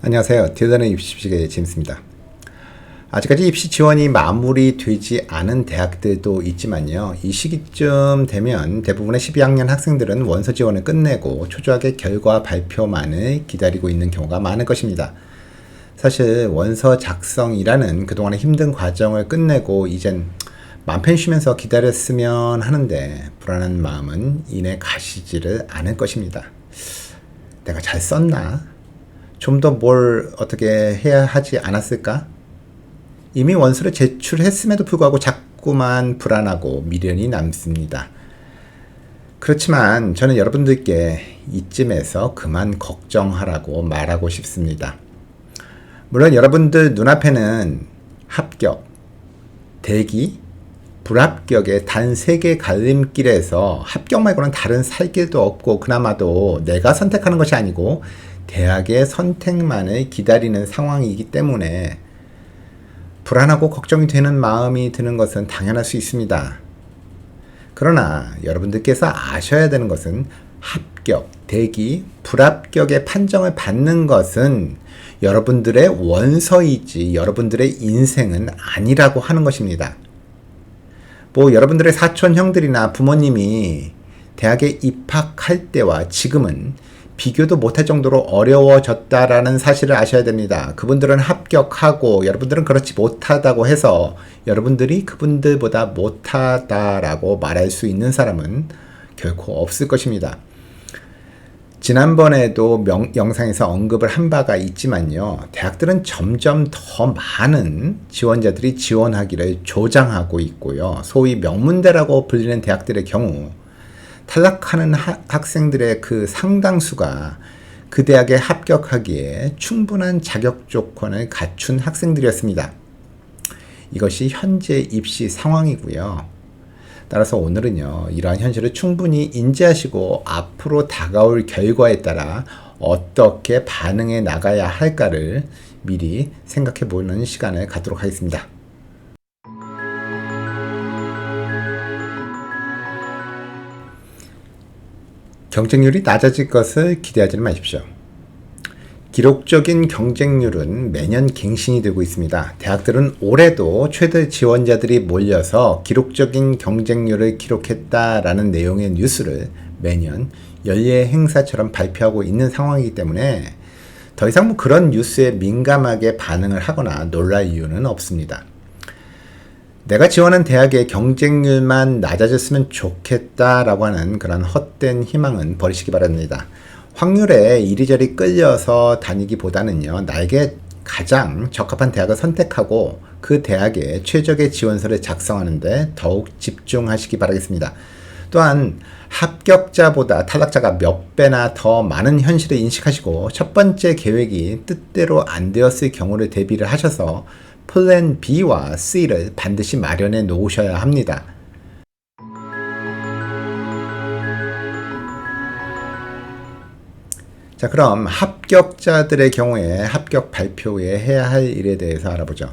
안녕하세요. 딜러는 입시식의 제임스입니다. 아직까지 입시 지원이 마무리되지 않은 대학들도 있지만요. 이 시기쯤 되면 대부분의 12학년 학생들은 원서 지원을 끝내고 초조하게 결과 발표만을 기다리고 있는 경우가 많을 것입니다. 사실 원서 작성이라는 그동안의 힘든 과정을 끝내고 이젠 맘 편히 쉬면서 기다렸으면 하는데 불안한 마음은 이내 가시지를 않을 것입니다. 내가 잘 썼나? 좀 더 뭘 어떻게 해야 하지 않았을까? 이미 원서를 제출했음에도 불구하고 자꾸만 불안하고 미련이 남습니다. 그렇지만 저는 여러분들께 이쯤에서 그만 걱정하라고 말하고 싶습니다. 물론 여러분들 눈앞에는 합격, 대기, 불합격의 단 3개 갈림길에서 합격 말고는 다른 살 길도 없고 그나마도 내가 선택하는 것이 아니고 대학의 선택만을 기다리는 상황이기 때문에 불안하고 걱정이 되는 마음이 드는 것은 당연할 수 있습니다. 그러나 여러분들께서 아셔야 되는 것은 합격, 대기, 불합격의 판정을 받는 것은 여러분들의 원서이지 여러분들의 인생은 아니라고 하는 것입니다. 여러분들의 사촌 형들이나 부모님이 대학에 입학할 때와 지금은 비교도 못할 정도로 어려워졌다라는 사실을 아셔야 됩니다. 그분들은 합격하고 여러분들은 그렇지 못하다고 해서 여러분들이 그분들보다 못하다라고 말할 수 있는 사람은 결코 없을 것입니다. 지난번에도 영상에서 언급을 한 바가 있지만요. 대학들은 점점 더 많은 지원자들이 지원하기를 조장하고 있고요. 소위 명문대라고 불리는 대학들의 경우 탈락하는 학생들의 그 상당수가 그 대학에 합격하기에 충분한 자격 조건을 갖춘 학생들이었습니다. 이것이 현재 입시 상황이고요. 따라서 오늘은요, 이러한 현실을 충분히 인지하시고 앞으로 다가올 결과에 따라 어떻게 반응해 나가야 할까를 미리 생각해 보는 시간을 갖도록 하겠습니다. 경쟁률이 낮아질 것을 기대하지는 마십시오. 기록적인 경쟁률은 매년 갱신이 되고 있습니다. 대학들은 올해도 최대 지원자들이 몰려서 기록적인 경쟁률을 기록했다라는 내용의 뉴스를 매년 연례 행사처럼 발표하고 있는 상황이기 때문에 더 이상 그런 뉴스에 민감하게 반응을 하거나 놀랄 이유는 없습니다. 내가 지원한 대학의 경쟁률만 낮아졌으면 좋겠다라고 하는 그런 헛된 희망은 버리시기 바랍니다. 확률에 이리저리 끌려서 다니기보다는요, 나에게 가장 적합한 대학을 선택하고 그 대학에 최적의 지원서를 작성하는데 더욱 집중하시기 바라겠습니다. 또한 합격자보다 탈락자가 몇 배나 더 많은 현실을 인식하시고 첫 번째 계획이 뜻대로 안 되었을 경우를 대비를 하셔서 플랜 B와 C를 반드시 마련해 놓으셔야 합니다. 자, 그럼 합격자들의 경우에 합격 발표에 해야 할 일에 대해서 알아보죠.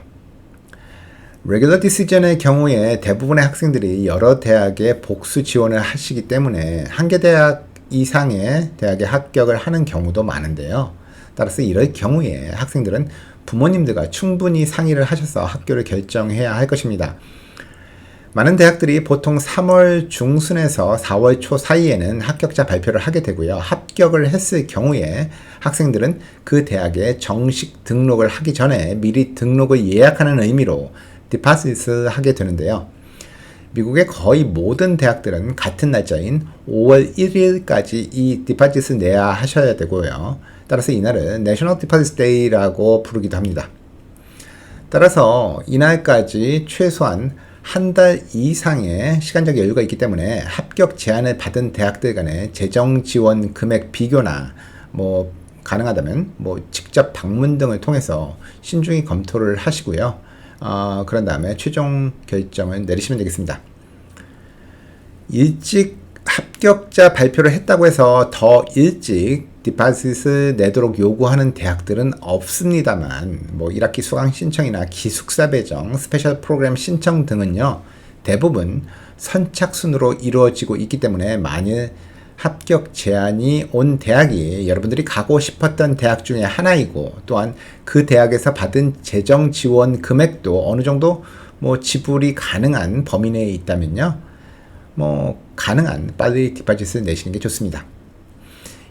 레귤러 디시전의 경우에 대부분의 학생들이 여러 대학에 복수 지원을 하시기 때문에 한 개 대학 이상의 대학에 합격을 하는 경우도 많은데요. 따라서 이럴 경우에 학생들은 부모님들과 충분히 상의를 하셔서 학교를 결정해야 할 것입니다. 많은 대학들이 보통 3월 중순에서 4월 초 사이에는 합격자 발표를 하게 되고요. 합격을 했을 경우에 학생들은 그 대학에 정식 등록을 하기 전에 미리 등록을 예약하는 의미로 디파짓을 하게 되는데요. 미국의 거의 모든 대학들은 같은 날짜인 5월 1일까지 이 디파짓을 내야 하셔야 되고요. 따라서 이날을 내셔널 디파짓 데이라고 부르기도 합니다. 따라서 이날까지 최소한 한 달 이상의 시간적 여유가 있기 때문에 합격 제안을 받은 대학들 간의 재정 지원 금액 비교나 가능하다면 직접 방문 등을 통해서 신중히 검토를 하시고요. 그런 다음에 최종 결정을 내리시면 되겠습니다. 일찍 합격자 발표를 했다고 해서 더 일찍 디파짓을 내도록 요구하는 대학들은 없습니다만 뭐 1학기 수강 신청이나 기숙사 배정, 스페셜 프로그램 신청 등은요 대부분 선착순으로 이루어지고 있기 때문에 만일 합격 제한이 온 대학이 여러분들이 가고 싶었던 대학 중에 하나이고 또한 그 대학에서 받은 재정 지원 금액도 어느 정도 뭐 지불이 가능한 범위 내에 있다면요 뭐 가능한 빨리 디파짓을 내시는 게 좋습니다.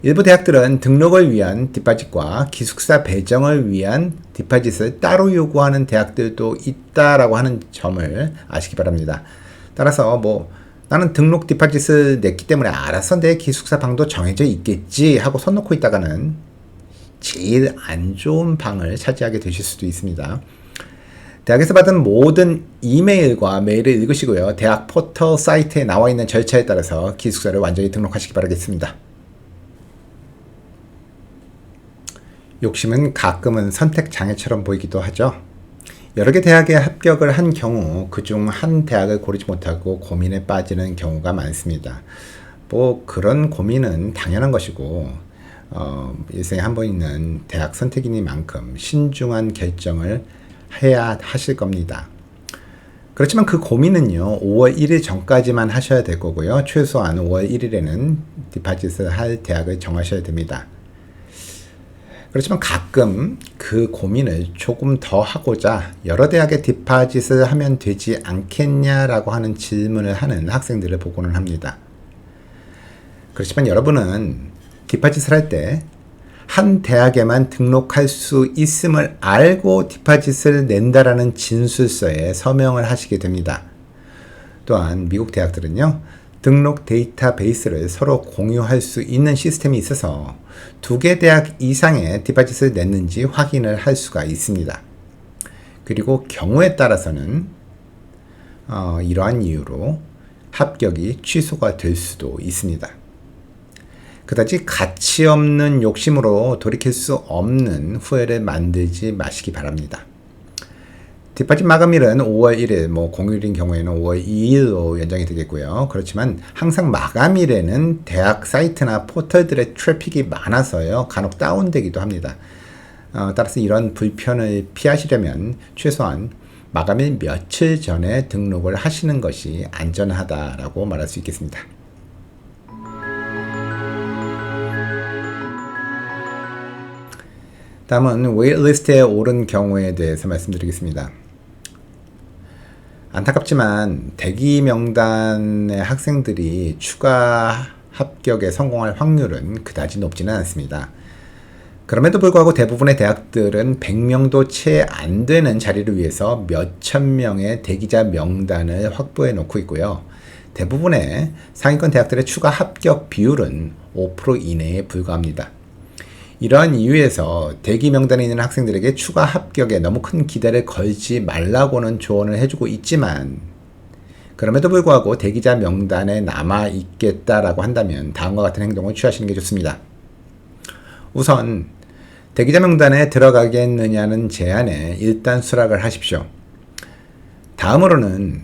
일부 대학들은 등록을 위한 디파짓과 기숙사 배정을 위한 디파짓을 따로 요구하는 대학들도 있다라고 하는 점을 아시기 바랍니다. 따라서 뭐 나는 등록 디파짓을 냈기 때문에 알아서 내 기숙사 방도 정해져 있겠지 하고 손 놓고 있다가는 제일 안 좋은 방을 차지하게 되실 수도 있습니다. 대학에서 받은 모든 이메일과 메일을 읽으시고요. 대학 포털 사이트에 나와 있는 절차에 따라서 기숙사를 완전히 등록하시기 바라겠습니다. 욕심은 가끔은 선택 장애처럼 보이기도 하죠. 여러 개 대학에 합격을 한 경우 그중 한 대학을 고르지 못하고 고민에 빠지는 경우가 많습니다. 뭐 그런 고민은 당연한 것이고 일생에 한 번 있는 대학 선택이니만큼 신중한 결정을 해야 하실 겁니다. 그렇지만 그 고민은요 5월 1일 전까지만 하셔야 될 거고요. 최소한 5월 1일에는 디파짓을 할 대학을 정하셔야 됩니다. 그렇지만 가끔 그 고민을 조금 더 하고자 여러 대학에 디파짓을 하면 되지 않겠냐라고 하는 질문을 하는 학생들을 보고는 합니다. 그렇지만 여러분은 디파짓을 할 때 한 대학에만 등록할 수 있음을 알고 디파짓을 낸다라는 진술서에 서명을 하시게 됩니다. 또한 미국 대학들은요 등록 데이터베이스를 서로 공유할 수 있는 시스템이 있어서 2개 대학 이상의 디파짓을 냈는지 확인을 할 수가 있습니다. 그리고 경우에 따라서는 이러한 이유로 합격이 취소가 될 수도 있습니다. 그다지 가치 없는 욕심으로 돌이킬 수 없는 후회를 만들지 마시기 바랍니다. 디파짓 마감일은 5월 1일, 뭐 공휴일인 경우에는 5월 2일로 연장이 되겠고요. 그렇지만 항상 마감일에는 대학 사이트나 포털들의 트래픽이 많아서요. 간혹 다운되기도 합니다. 따라서 이런 불편을 피하시려면 최소한 마감일 며칠 전에 등록을 하시는 것이 안전하다라고 말할 수 있겠습니다. 다음은 웨이트리스트에 오른 경우에 대해서 말씀드리겠습니다. 안타깝지만 대기 명단의 학생들이 추가 합격에 성공할 확률은 그다지 높지는 않습니다. 그럼에도 불구하고 대부분의 대학들은 100명도 채 안 되는 자리를 위해서 몇천 명의 대기자 명단을 확보해 놓고 있고요. 대부분의 상위권 대학들의 추가 합격 비율은 5% 이내에 불과합니다. 이러한 이유에서 대기 명단에 있는 학생들에게 추가 합격에 너무 큰 기대를 걸지 말라고는 조언을 해주고 있지만 그럼에도 불구하고 대기자 명단에 남아 있겠다라고 한다면 다음과 같은 행동을 취하시는 게 좋습니다. 우선 대기자 명단에 들어가겠느냐는 제안에 일단 수락을 하십시오. 다음으로는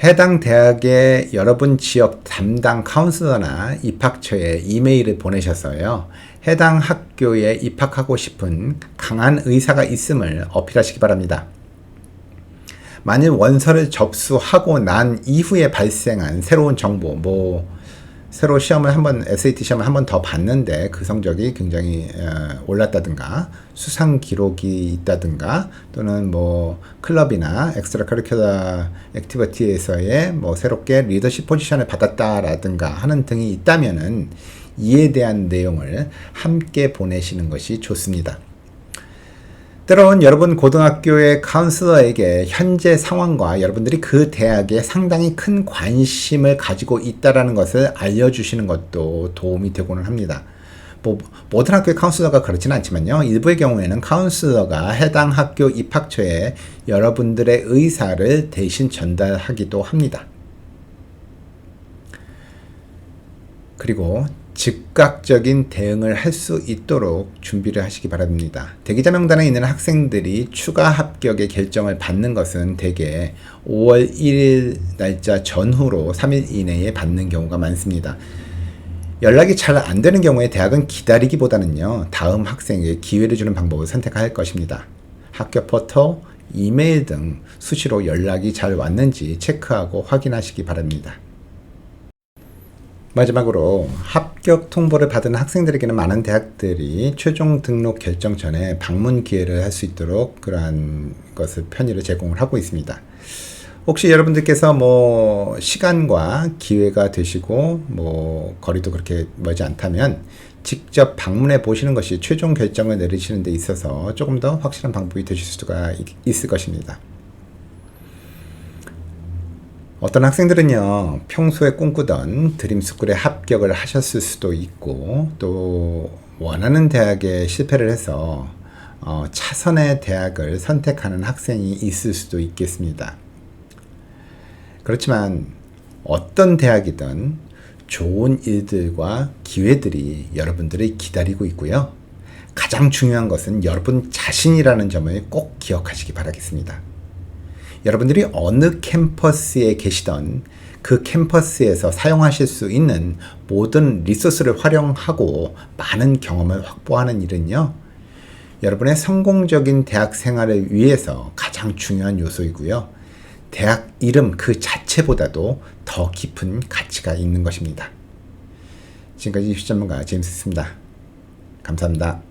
해당 대학의 여러분 지역 담당 카운슬러나 입학처에 이메일을 보내셔서요. 해당 학교에 입학하고 싶은 강한 의사가 있음을 어필하시기 바랍니다. 만일 원서를 접수하고 난 이후에 발생한 새로운 정보, 새로 시험을 SAT 시험을 한 번 더 봤는데 그 성적이 굉장히 올랐다든가 수상 기록이 있다든가 또는 뭐 클럽이나 엑스트라 커리큘러 액티비티에서의 새롭게 리더십 포지션을 받았다라든가 하는 등이 있다면은 이에 대한 내용을 함께 보내시는 것이 좋습니다. 때론 여러분 고등학교의 카운슬러에게 현재 상황과 여러분들이 그 대학에 상당히 큰 관심을 가지고 있다는 것을 알려주시는 것도 도움이 되고는 합니다. 모든 학교의 카운슬러가 그렇지는 않지만요. 일부의 경우에는 카운슬러가 해당 학교 입학처에 여러분들의 의사를 대신 전달하기도 합니다. 그리고 즉각적인 대응을 할 수 있도록 준비를 하시기 바랍니다. 대기자 명단에 있는 학생들이 추가 합격의 결정을 받는 것은 대개 5월 1일 날짜 전후로 3일 이내에 받는 경우가 많습니다. 연락이 잘 안 되는 경우에 대학은 기다리기보다는요, 다음 학생에게 기회를 주는 방법을 선택할 것입니다. 학교 포털, 이메일 등 수시로 연락이 잘 왔는지 체크하고 확인하시기 바랍니다. 마지막으로 합격 통보를 받은 학생들에게는 많은 대학들이 최종 등록 결정 전에 방문 기회를 할 수 있도록 그러한 것을 편의를 제공을 하고 있습니다. 혹시 여러분들께서 뭐 시간과 기회가 되시고 뭐 거리도 그렇게 멀지 않다면 직접 방문해 보시는 것이 최종 결정을 내리시는 데 있어서 조금 더 확실한 방법이 되실 수가 있을 것입니다. 어떤 학생들은요, 평소에 꿈꾸던 드림스쿨에 합격을 하셨을 수도 있고, 또 원하는 대학에 실패를 해서 차선의 대학을 선택하는 학생이 있을 수도 있겠습니다. 그렇지만 어떤 대학이든 좋은 일들과 기회들이 여러분들을 기다리고 있고요. 가장 중요한 것은 여러분 자신이라는 점을 꼭 기억하시기 바라겠습니다. 여러분들이 어느 캠퍼스에 계시던 그 캠퍼스에서 사용하실 수 있는 모든 리소스를 활용하고 많은 경험을 확보하는 일은요, 여러분의 성공적인 대학 생활을 위해서 가장 중요한 요소이고요. 대학 이름 그 자체보다도 더 깊은 가치가 있는 것입니다. 지금까지 입시 전문가 제임스였습니다. 감사합니다.